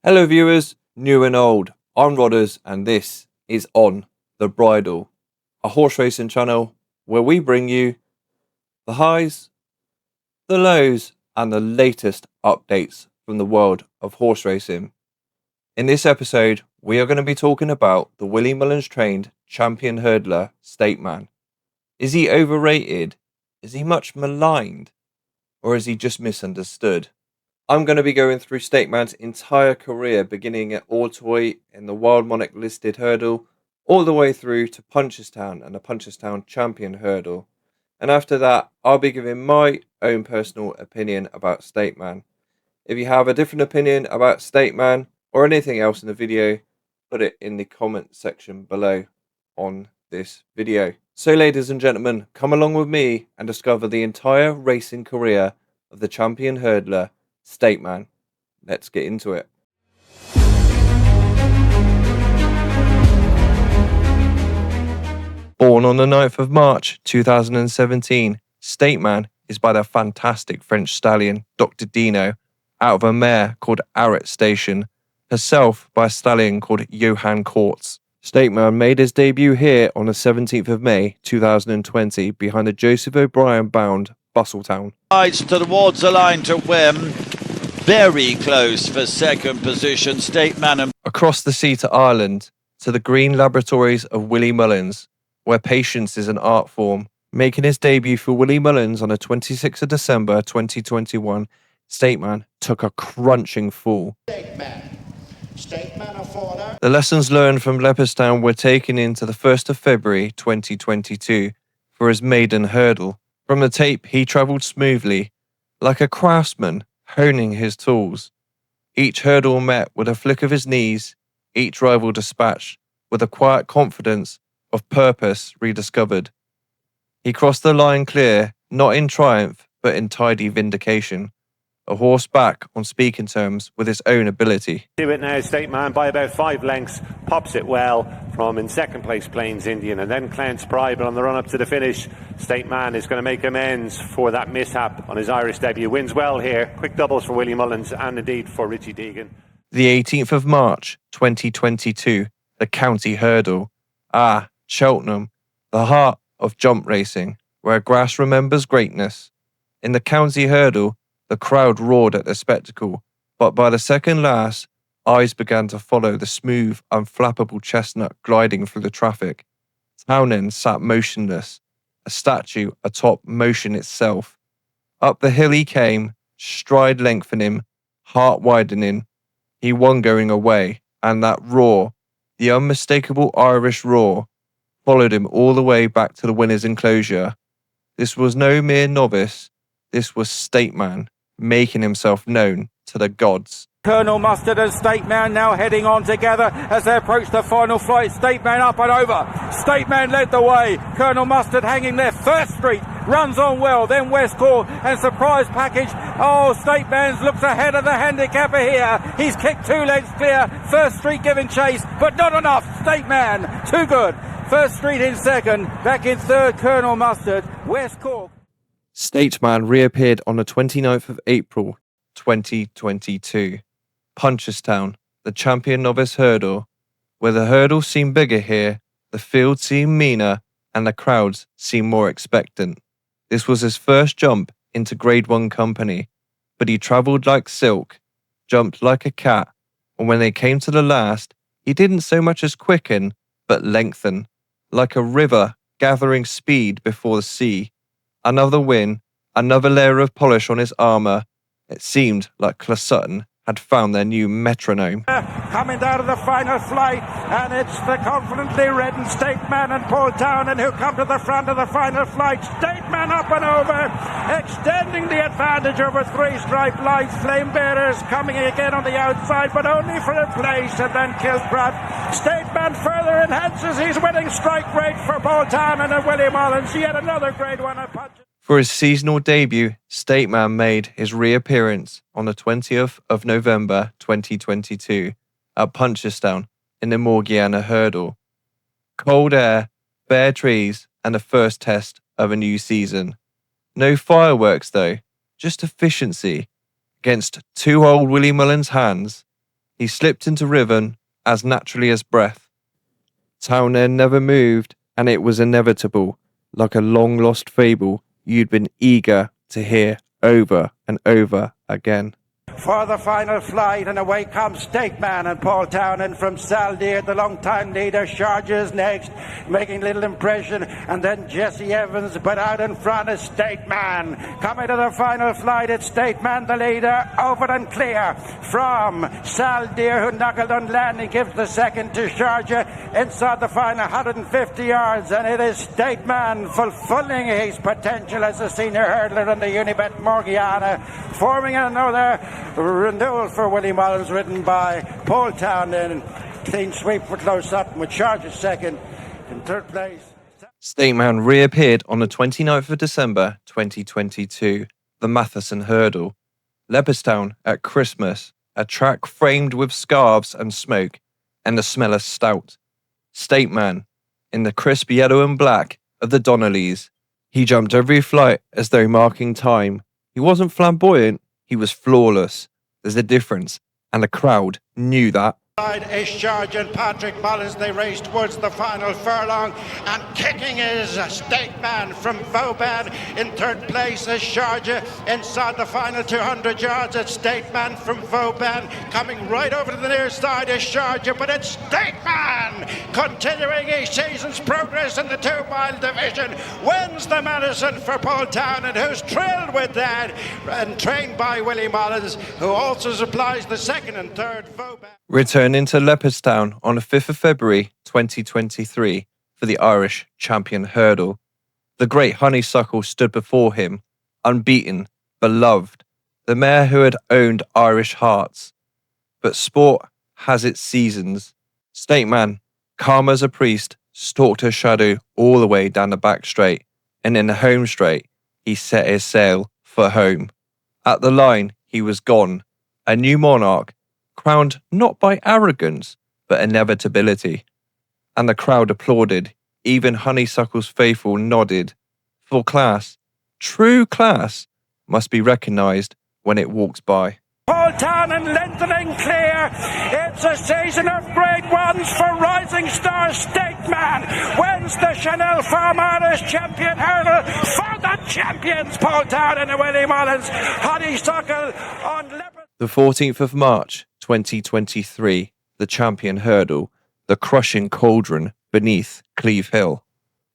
Hello viewers, new and old, I'm Rodders and this is On The Bridle, a horse racing channel where we bring you the highs, the lows and the latest updates from the world of horse racing. In this episode, we are going to be talking about the Willie Mullins trained champion hurdler Stateman. Is he overrated? Is he much maligned? Or is he just misunderstood? I'm going to be going through Stateman's entire career, beginning at Autoy in the Wild Monarch listed hurdle, all the way through to Punchestown and the Punchestown champion hurdle. And after that, I'll be giving my own personal opinion about Stateman. If you have a different opinion about Stateman or anything else in the video, put it in the comment section below on this video. So ladies and gentlemen, come along with me and discover the entire racing career of the champion hurdler Stateman. Let's get into it. Born on the 9th of March 2017, Stateman is by the fantastic French stallion Dr. Dino out of a mare called Arret Station, herself by a stallion called Johan Courts. Stateman made his debut here on the 17th of May 2020 behind the Joseph O'Brien bound Busseltown. Rides towards the line to win. Very close for second position, Stateman. Across the sea to Ireland, to the green laboratories of Willie Mullins, where patience is an art form. Making his debut for Willie Mullins on the 26th of December 2021, Stateman took a crunching fall. The lessons learned from Leopardstown were taken into the 1st of February 2022 for his maiden hurdle. From the tape, he travelled smoothly, like a craftsman honing his tools. Each hurdle met with a flick of his knees, each rival dispatched with a quiet confidence of purpose rediscovered. He crossed the line clear, not in triumph, but in tidy vindication. A horse back on speaking terms with his own ability. Do it now, Stateman by about 5 lengths, pops it well from in second place Plains Indian and then Clance Pride, but on the run up to the finish, Stateman is going to make amends for that mishap on his Irish debut. Wins well here, quick doubles for Willie Mullins and indeed for Richie Deegan. The 18th of March 2022, the county hurdle. Cheltenham, the heart of jump racing, where grass remembers greatness. In the county hurdle, the crowd roared at the spectacle, but by the second last, eyes began to follow the smooth, unflappable chestnut gliding through the traffic. Townend sat motionless, a statue atop motion itself. Up the hill he came, stride lengthening, heart widening. He won going away, and that roar, the unmistakable Irish roar, followed him all the way back to the winner's enclosure. This was no mere novice, this was Stateman, making himself known to the gods. Colonel Mustard and Stateman now heading on together as they approach the final flight. Stateman up and over. Stateman led the way. Colonel Mustard hanging there. First Street runs on well. Then West Court and surprise package. Oh, Stateman looks ahead of the handicapper here. He's kicked 2 lengths clear. First Street giving chase, but not enough. Stateman, too good. First Street in second. Back in third, Colonel Mustard. West Cork. Stateman reappeared on the 29th of April 2022. Punchestown, the champion novice hurdle. Where the hurdle seemed bigger here, the field seemed meaner, and the crowds seemed more expectant. This was his first jump into Grade 1 company, but he travelled like silk, jumped like a cat, and when they came to the last, he didn't so much as quicken, but lengthen, like a river gathering speed before the sea. Another win, another layer of polish on his armour. It seemed like Closutton had found their new metronome. Coming down to the final flight, and it's the confidently ridden Stateman and Paul Townend who come to the front of the final flight. Stateman up and over, extending the advantage over 3 stripe lights. Flame Bearers coming again on the outside, but only for a place, and then Kilcraft. Stateman further enhances his winning strike rate for Paul Townend and Willie Mullins. Yet another Grade 1 at Punch. For his seasonal debut, Stateman made his reappearance on the 20th of November 2022 at Punchestown in the Morgiana hurdle. Cold air, bare trees, and the first test of a new season. No fireworks though, just efficiency. Against 2 old Willie Mullins' hands, he slipped into rhythm as naturally as breath. Townend never moved, and it was inevitable, like a long-lost fable you'd been eager to hear over and over again. For the final flight, and away comes Stateman and Paul Townend from Saldeer. The long-time leader charges next, making little impression, and then Jesse Evans, but out in front is Stateman. Coming to the final flight, it's Stateman, the leader, over and clear from Saldeer, who knuckled on landing, gives the second to Sharjah inside the final 150 yards, and it is Stateman fulfilling his potential as a senior hurdler in the Unibet Morgiana, forming another renewal for Willie Mullins, ridden by Paul Townend. Clean sweep for Closutton with Sharjah second. In third place, Stateman reappeared on the 29th of December 2022, the Matheson Hurdle. Leopardstown at Christmas, a track framed with scarves and smoke, and the smell of stout. Stateman, in the crisp yellow and black of the Donnellys. He jumped every flight as though marking time. He wasn't flamboyant, he was flawless. There's a difference, and the crowd knew that. is Sharjah and Patrick Mullins. They race towards the final furlong, and kicking is Stateman from Vauban. In third place is Sharjah. Inside the final 200 yards, it's Stateman from Vauban. Coming right over to the near side is Sharjah, but it's Stateman continuing his season's progress in the 2-mile division. Wins the Madison for Paul Townend, who's thrilled with that, and trained by Willie Mullins, who also supplies the second and third Vauban. Returning to Leopardstown on the 5th of February 2023 for the Irish Champion Hurdle. The great Honeysuckle stood before him, unbeaten, beloved, the mare who had owned Irish hearts. But sport has its seasons. Stateman, calm as a priest, stalked her shadow all the way down the back straight, and in the home straight, he set his sail for home. At the line, he was gone, a new monarch, crowned not by arrogance, but inevitability. And the crowd applauded, even Honeysuckle's faithful nodded. For class, true class, must be recognised when it walks by. Paul Townend lengthening clear. It's a season of great ones for rising star Stateman. Wins the Chanel Farm Irish Champion Hurdle for the champions. Paul Townend and Willie Mullins. Honeysuckle on Leopard. The 14th of March 2023, the Champion Hurdle, the crushing cauldron beneath Cleve Hill.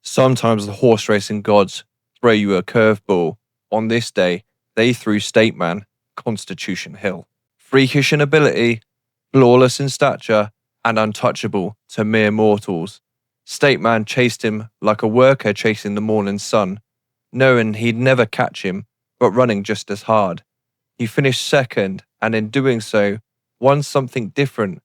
Sometimes the horse racing gods throw you a curveball. On this day, they threw Stateman Constitution Hill. Freakish in ability, flawless in stature, and untouchable to mere mortals. Stateman chased him like a worker chasing the morning sun, knowing he'd never catch him, but running just as hard. He finished second, and in doing so, won something different,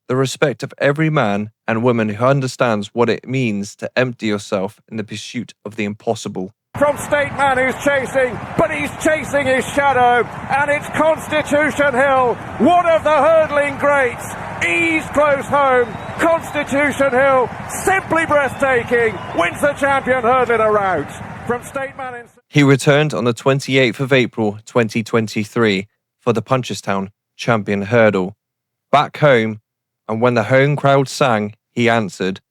the respect of every man and woman who understands what it means to empty yourself in the pursuit of the impossible. From Stateman, who's chasing, but he's chasing his shadow, and it's Constitution Hill, one of the hurdling greats. Ease close home, Constitution Hill, simply breathtaking, wins the champion hurdle in a rout. From Stateman. He returned on the 28th of April 2023 for the Punchestown Champion Hurdle. Back home, and when the home crowd sang, he answered,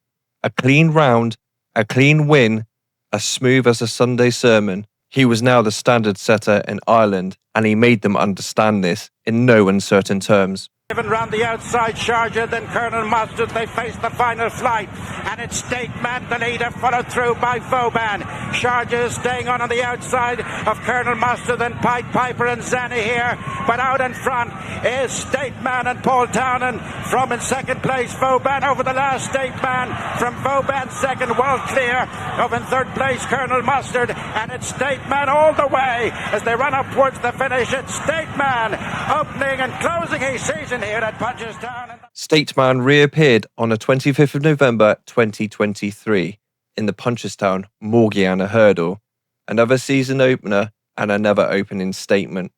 a clean round, a clean win, as smooth as a Sunday sermon. He was now the standard setter in Ireland, and he made them understand this in no uncertain terms. Even round the outside, Sharjah, then Colonel Mustard, they face the final flight, and it's Stateman, the leader, followed through by Vauban. Sharjah is staying on the outside of Colonel Mustard, then Pied Piper and Zanny here, but out in front is Stateman and Paul Townend. From in second place, Vauban over the last Stateman, from Vauban second, well clear of in third place, Colonel Mustard, and it's Stateman all the way as they run up towards the finish. It's Stateman opening and closing his season here at Punchestown. Stateman reappeared on the 25th of November 2023 in the Punchestown Morgiana Hurdle, another season opener and another opening statement.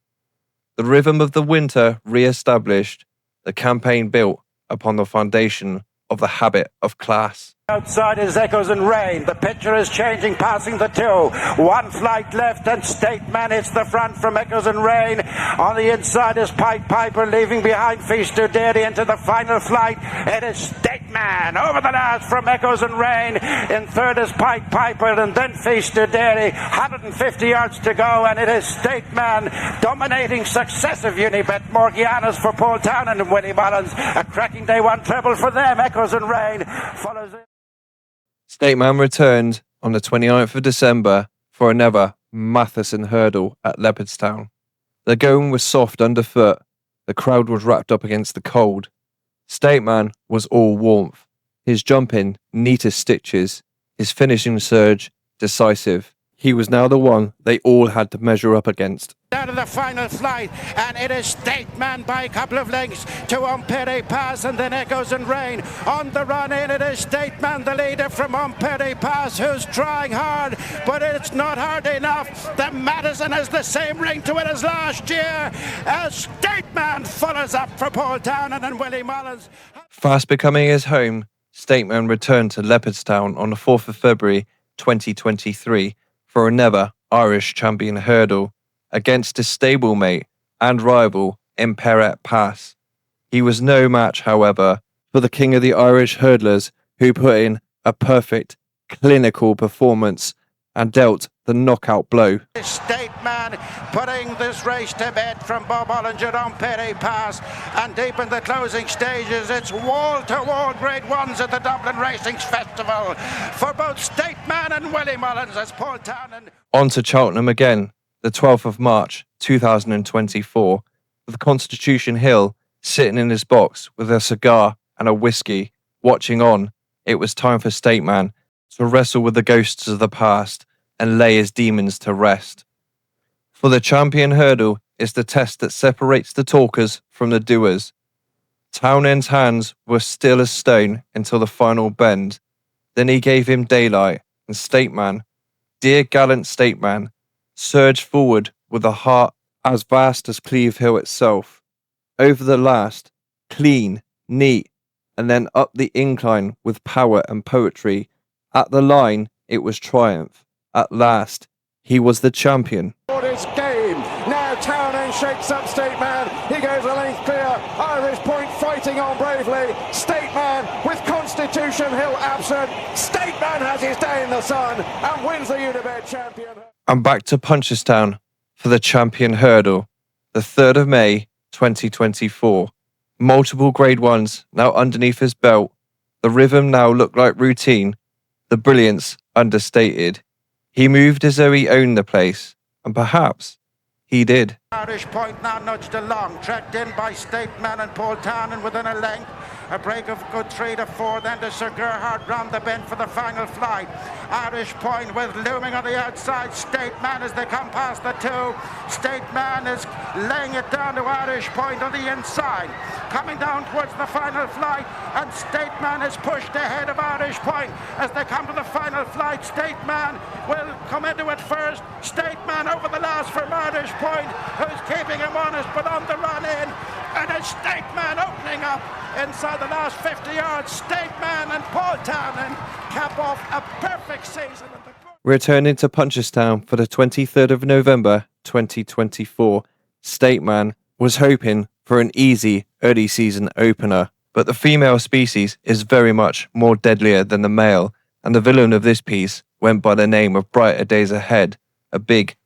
The rhythm of the winter re-established, the campaign built upon the foundation of the habit of class. Outside is Echoes and Rain. The picture is changing, passing the two. One flight left and Stateman hits the front from Echoes and Rain. On the inside is Pied Piper, leaving behind Feast to Dairy into the final flight. It is Stateman over the last from Echoes and Rain. In third is Pied Piper and then Feast to Dairy. 150 yards to go and it is Stateman dominating successive Unibet Morgianas for Paul Townend and Willie Mullins. A cracking day one treble for them. Echoes and Rain follows it. Stateman returned on the 29th of December for another Matheson hurdle at Leopardstown. The going was soft underfoot, the crowd was wrapped up against the cold. Stateman was all warmth, his jumping neat as stitches, his finishing surge decisive. He was now the one they all had to measure up against. Down to the final flight, and it is Stateman by a couple of lengths to Ampere Pass, and then Echoes and Rain. On the run in, it is Stateman, the leader from Ampere Pass, who's trying hard, but it's not hard enough. The Madison has the same ring to it as last year, as Stateman follows up for Paul Townend and Willie Mullins. Fast becoming his home, Stateman returned to Leopardstown on the 4th of February 2023 for another Irish champion hurdle against his stablemate and rival Ampere Pass. He was no match, however, for the king of the Irish hurdlers, who put in a perfect clinical performance and dealt the knockout blow. Stateman putting this race to bed from Bob Ollinger on Perry Pass, and deep in the closing stages it's wall-to-wall Grade 1s at the Dublin Racing Festival for both Stateman and Willie Mullins as Paul Townend. On to Cheltenham again, the 12th of March 2024, with Constitution Hill sitting in his box with a cigar and a whiskey, watching on. It was time for Stateman to wrestle with the ghosts of the past and lay his demons to rest. For the champion hurdle is the test that separates the talkers from the doers. Townend's hands were still as stone until the final bend. Then he gave him daylight, and Stateman, dear gallant Stateman, surged forward with a heart as vast as Cleve Hill itself. Over the last, clean, neat, and then up the incline with power and poetry. At the line, it was triumph. At last, he was the champion. It's game. Now Townend shakes up Stateman. He goes a length clear. Irish Point fighting on bravely. Stateman with Constitution Hill absent. Stateman has his day in the sun and wins the Unibet champion. And back to Punchestown for the champion hurdle, the 3rd of May 2024. Multiple Grade 1s now underneath his belt. The rhythm now looked like routine, the brilliance understated. He moved as though he owned the place, and perhaps he did. Irish Point now nudged along, tracked in by Stateman and Paul Townend within a length. A break of good 3 to 4, then to Sir Gerhard round the bend for the final flight. Irish Point with looming on the outside. Stateman as they come past the two. Stateman is laying it down to Irish Point on the inside. Coming down towards the final flight, and Stateman is pushed ahead of Irish Point as they come to the final flight. Stateman will come into it first. Stateman over the last from Irish Point, who's keeping him honest, but on the run in. And it's Stateman opening up inside the last 50 yards. Stateman and Paul Townend cap off a perfect season. Returning to Punchestown for the 23rd of November 2024, Stateman was hoping for an easy early season opener, but the female species is very much more deadlier than the male, and the villain of this piece went by the name of Brighter Days Ahead, a big,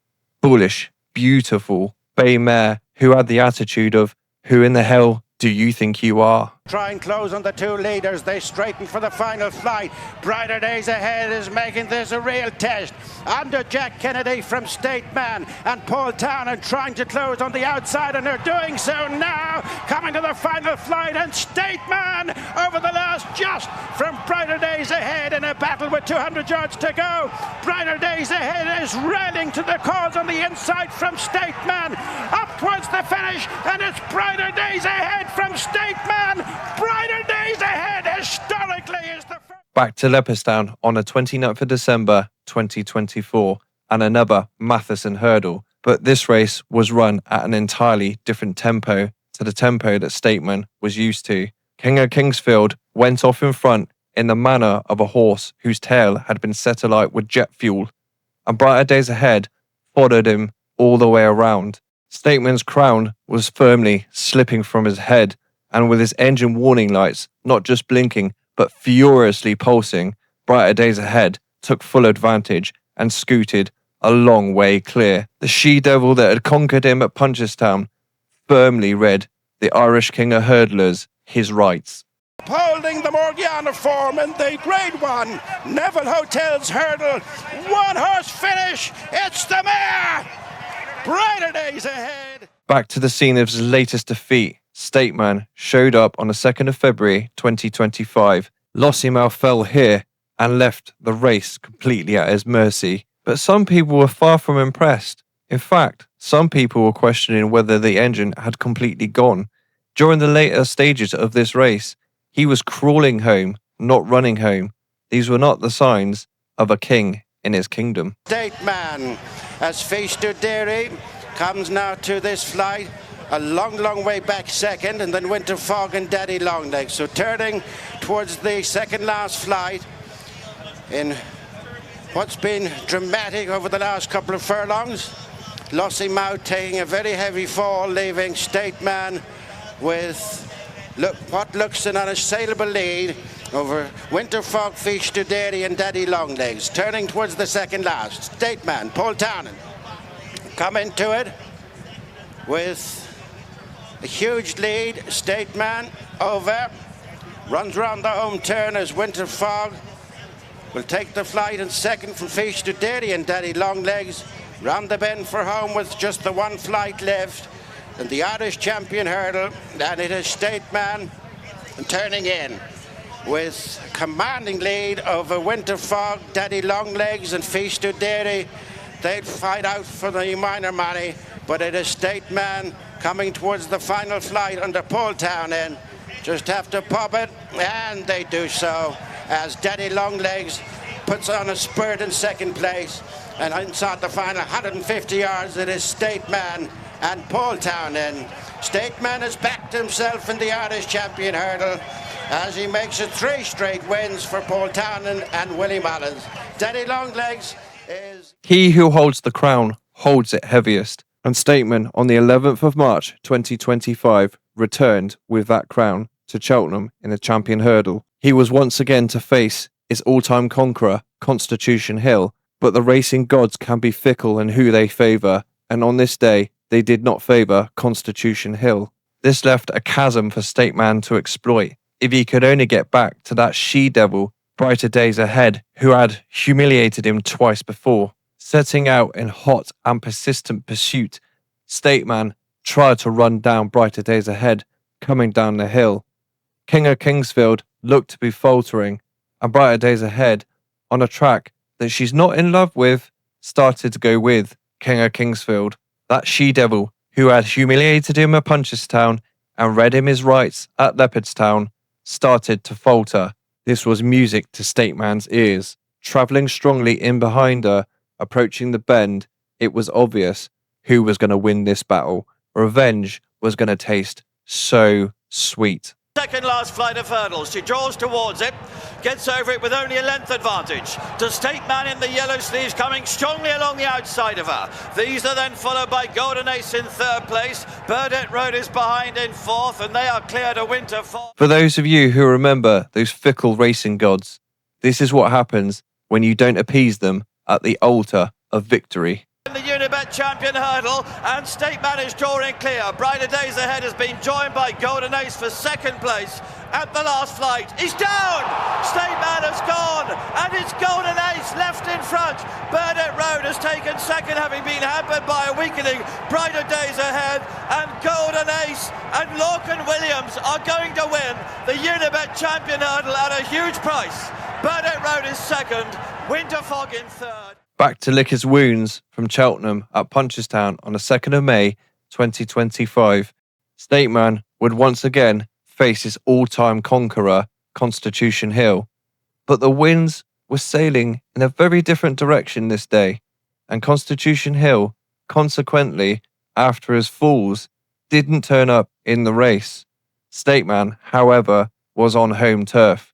bullish, beautiful bay mare who had the attitude of, who in the hell do you think you are? Try and close on the two leaders. They straighten for the final flight. Brighter Days Ahead is making this a real test. Under Jack Kennedy from Stateman and Paul Townend trying to close on the outside, and they're doing so now. Coming to the final flight, and Stateman over the last just from Brighter Days Ahead in a battle with 200 yards to go. Brighter Days Ahead is rallying to the cause on the inside from Stateman. Up towards the finish, and it's Brighter Days Ahead from Stateman. Brighter Days Ahead historically is the first. Back to Leopardstown on the 29th of December 2024 and another Matheson hurdle, but this race was run at an entirely different tempo to the tempo that Stateman was used to. King of Kingsfield went off in front in the manner of a horse whose tail had been set alight with jet fuel, and Brighter Days Ahead followed him all the way around. Stateman's crown was firmly slipping from his head, and with his engine warning lights not just blinking but furiously pulsing, Brighter Days Ahead took full advantage and scooted a long way clear. The she-devil that had conquered him at Punchestown firmly read the Irish King of Hurdlers his rights. Holding the Morgiana form in the Grade 1 Neville Hotels Hurdle. One horse finish. It's the mare. Brighter Days Ahead. Back to the scene of his latest defeat, Stateman showed up on the 2nd of February 2025. Lossiemouth fell here and left the race completely at his mercy. But some people were far from impressed. In fact, some people were questioning whether the engine had completely gone. During the later stages of this race, he was crawling home, not running home. These were not the signs of a king in his kingdom. Stateman, as Fish to Dairy comes now to this flight, a long way back second, and then Winter Fog and Daddy Longlegs. So turning towards the second last flight in what's been dramatic over the last couple of furlongs. Lossiemouth taking a very heavy fall, leaving Stateman with what looks an unassailable lead over Winter Fog, Fish to Dairy and Daddy Longlegs. Turning towards the second last, Stateman, Paul Townend, come into it with a huge lead. Stateman over, runs round the home turn as Winter Fog will take the flight in second from Fish to Dairy and Daddy Longlegs. Round the bend for home with just the one flight left. And the Irish champion hurdle, and it is Stateman turning in with a commanding lead over Winter Fog, Daddy Longlegs and Fish to Dairy. They'd fight out for the minor money, but it is Stateman coming towards the final flight under Paul Townend. Just have to pop it, and they do so as Daddy Longlegs puts on a spurt in second place. And inside the final 150 yards, it is Stateman and Paul Townend. Stateman has backed himself in the Irish champion hurdle as he makes it 3 straight wins for Paul Townend and Willie Mullins. Daddy Longlegs is... He who holds the crown holds it heaviest, and Stateman on the 11th of March 2025 returned with that crown to Cheltenham in the champion hurdle. He was once again to face his all-time conqueror, Constitution Hill, but the racing gods can be fickle in who they favour, and on this day they did not favour Constitution Hill. This left a chasm for Stateman to exploit, if he could only get back to that she-devil Brighter Days Ahead who had humiliated him twice before. Setting out in hot and persistent pursuit, Stateman tried to run down Brighter Days Ahead, coming down the hill. King of Kingsfield looked to be faltering, and Brighter Days Ahead, on a track that she's not in love with, started to go with King of Kingsfield. That she-devil who had humiliated him at Punchestown and read him his rights at Leopardstown started to falter. This was music to Stateman's ears. Travelling strongly in behind her, approaching the bend, it was obvious who was going to win this battle. Revenge was going to taste so sweet. Second last flight of hurdles. She draws towards it, gets over it with only a length advantage. To Stateman in the yellow sleeves coming strongly along the outside of her. These are then followed by Golden Ace in third place. Burdett Road is behind in fourth, and they are clear to Winter Fog. For those of you who remember those fickle racing gods, this is what happens when you don't appease them at the altar of victory. The Unibet champion hurdle, and Stateman is drawing clear. Brighter Days Ahead has been joined by Golden Ace for second place at the last flight. He's down! Stateman has gone, and it's Golden Ace left in front. Burdett Road has taken second, having been hampered by a weakening Brighter Days Ahead, and Golden Ace and Lorcan Williams are going to win the Unibet champion hurdle at a huge price. Burdett Road is second, Winter Fog in third. Back to lick his wounds from Cheltenham at Punchestown on the 2nd of May 2025. Stateman would once again face his all-time conqueror, Constitution Hill. But the winds were sailing in a very different direction this day, and Constitution Hill, consequently, after his falls, didn't turn up in the race. Stateman, however, was on home turf.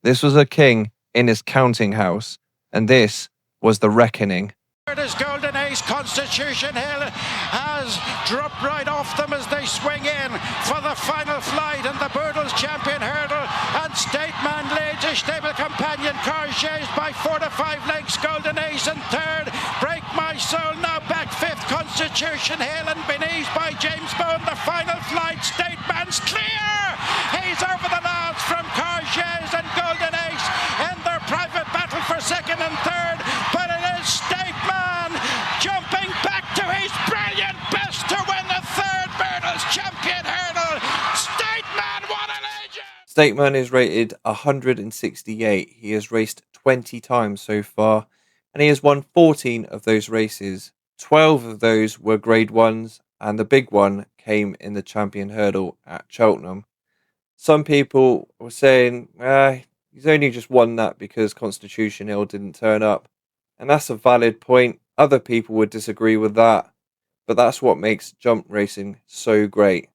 This was a king in his counting house, and this was the reckoning. His Golden Ace, Constitution Hill, has dropped right off them as they swing in for the final flight in the Burdles Champion Hurdle, and Stateman leads his stable companion Cargés by 4 to 5 lengths. Golden Ace in third, Break My Soul now back fifth, Constitution Hill and Beneath by James Bone. The final flight, Stateman's clear. He's over the lads from Cargés and Golden Ace in their private battle for second and third, but it is Stateman jumping back to his brilliant best to win the third Burdles Champion Hurdle. Stateman, what a legend! Stateman is rated 168. He has raced 20 times so far, and he has won 14 of those races. 12 of those were grade 1s, and the big one came in the Champion Hurdle at Cheltenham. Some people were saying, he's only just won that because Constitution Hill didn't turn up. And that's a valid point. Other people would disagree with that. But that's what makes jump racing so great.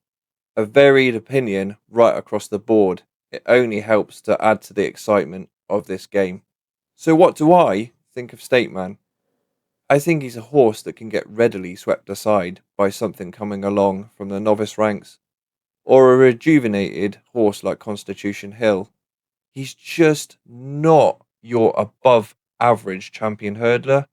A varied opinion right across the board. It only helps to add to the excitement of this game. So what do I think of Stateman? I think he's a horse that can get readily swept aside by something coming along from the novice ranks, or a rejuvenated horse like Constitution Hill. He's just not your above average champion hurdler.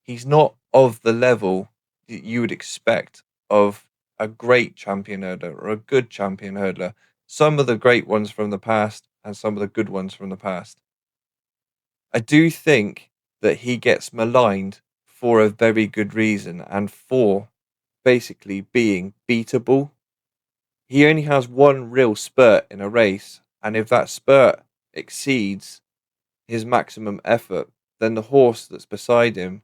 He's not of the level that you would expect of a great champion hurdler or a good champion hurdler. Some of the great ones from the past and some of the good ones from the past. I do think that he gets maligned for a very good reason and for basically being beatable. He only has one real spurt in a race, and if that spurt exceeds his maximum effort, then the horse that's beside him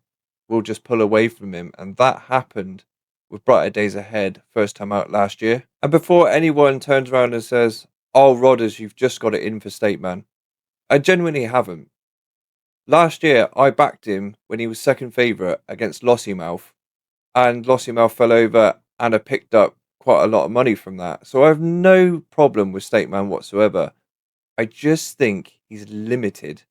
will just pull away from him, and that happened with Brighter Days Ahead first time out last year. And before anyone turns around and says, "Oh, Rodders, you've just got it in for Stateman," I genuinely haven't. Last year, I backed him when he was second favourite against Lossiemouth, and Lossiemouth fell over, and I picked up quite a lot of money from that. So I have no problem with Stateman whatsoever. I just think he's limited,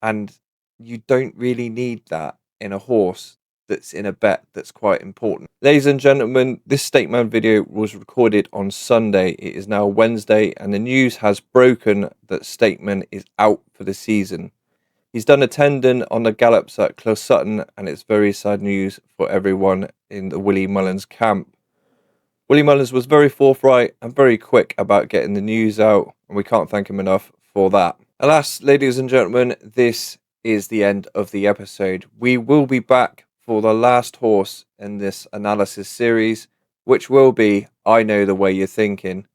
and you don't really need that in a horse that's in a bet that's quite important. Ladies and gentlemen, this Stateman video was recorded on Sunday. It is now Wednesday, and the news has broken that Stateman is out for the season. He's done a tendon on the gallops at Closutton, and it's very sad news for everyone in the Willie Mullins camp. Willie Mullins was very forthright and very quick about getting the news out, and we can't thank him enough for that. Alas, ladies and gentlemen, this is the end of the episode. We will be back for the last horse in this analysis series, which will be I Know the Way You're Thinking.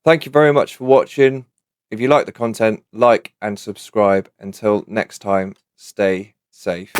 Thank you very much for watching. If you like the content, like and subscribe. Until next time, stay safe.